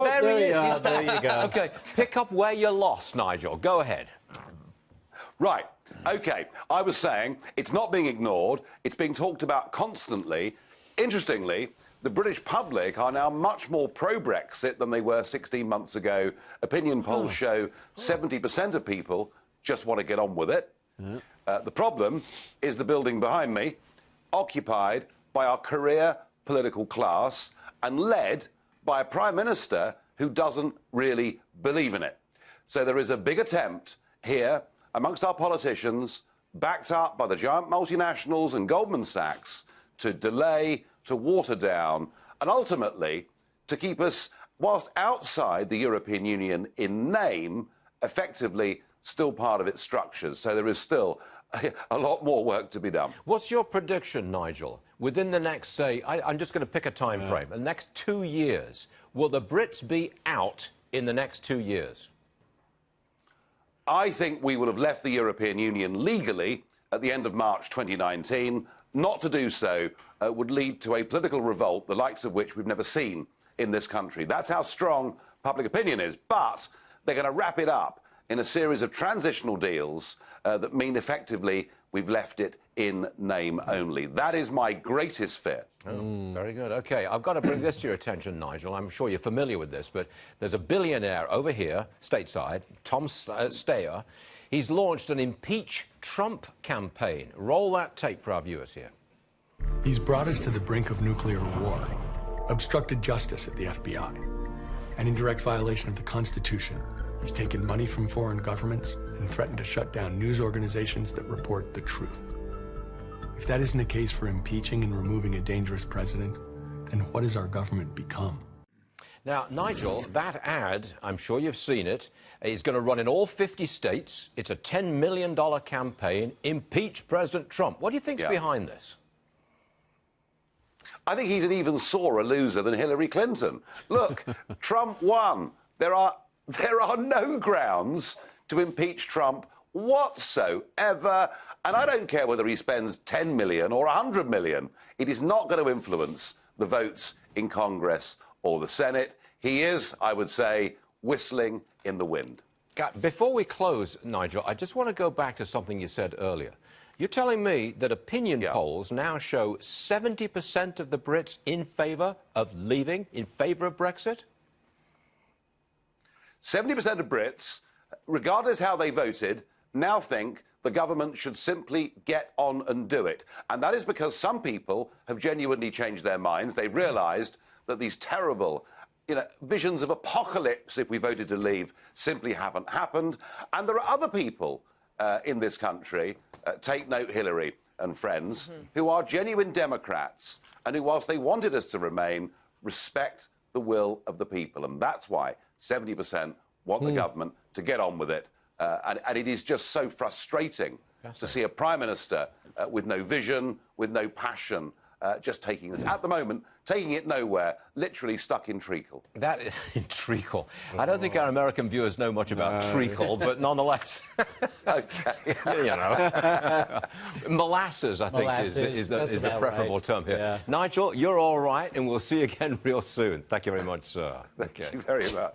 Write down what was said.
There he is. Are. There you go. OK, pick up where you lost, Nigel. Go ahead. Right. OK. I was saying it's not being ignored. It's being talked about constantly. Interestingly, the British public are now much more pro-Brexit than they were 16 months ago. Opinion polls show 70% of people just want to get on with it. The problem is the building behind me, occupied by our career political class and led by a Prime Minister who doesn't really believe in it. So there is a big attempt here amongst our politicians, backed up by the giant multinationals and Goldman Sachs, to delay, to water down, and ultimately to keep us, whilst outside the European Union in name, effectively still part of its structures. So there is still a lot more work to be done. What's your prediction, Nigel? Within the next, say, I'm just going to pick a time frame, the next 2 years, will the Brits be out in the next 2 years? I think we will have left the European Union legally at the end of March 2019. Not to do so would lead to a political revolt, the likes of which we've never seen in this country. That's how strong public opinion is. But they're going to wrap it up in a series of transitional deals that mean effectively we've left it in name only. That is my greatest fear. Very good. OK, I've got to bring this to your attention, Nigel. I'm sure you're familiar with this, but there's a billionaire over here, stateside, Tom Steyer. He's launched an Impeach Trump campaign. Roll that tape for our viewers here. He's brought us to the brink of nuclear war, obstructed justice at the FBI, and in direct violation of the Constitution. He's taken money from foreign governments and threatened to shut down news organizations that report the truth. If that isn't a case for impeaching and removing a dangerous president, then what has our government become? Now, Nigel, that ad, I'm sure you've seen it, is going to run in all 50 states. It's a $10 million campaign. Impeach President Trump. What do you think's behind this? I think he's an even sorer loser than Hillary Clinton. Look, Trump won. There are no grounds to impeach Trump whatsoever. And I don't care whether he spends 10 million or 100 million. It is not going to influence the votes in Congress or the Senate. He is, I would say, whistling in the wind. Before we close, Nigel, I just want to go back to something you said earlier. You're telling me that opinion polls now show 70% of the Brits in favour of leaving, in favour of Brexit? 70% of Brits, regardless how they voted, now think the government should simply get on and do it. And that is because some people have genuinely changed their minds. They've realised that these terrible, visions of apocalypse if we voted to leave simply haven't happened. And there are other people in this country, take note Hillary and friends, who are genuine Democrats and who, whilst they wanted us to remain, respect the will of the people. And that's why 70% want the government to get on with it. And it is just so frustrating to see a Prime Minister with no vision, with no passion, just taking it, at the moment, taking it nowhere, literally stuck in treacle. That is in treacle. I don't think our American viewers know much about treacle, but nonetheless. OK. Molasses, I think, is the preferable term here. Yeah. Nigel, you're all right, and we'll see you again real soon. Thank you very much, sir. Thank you very much.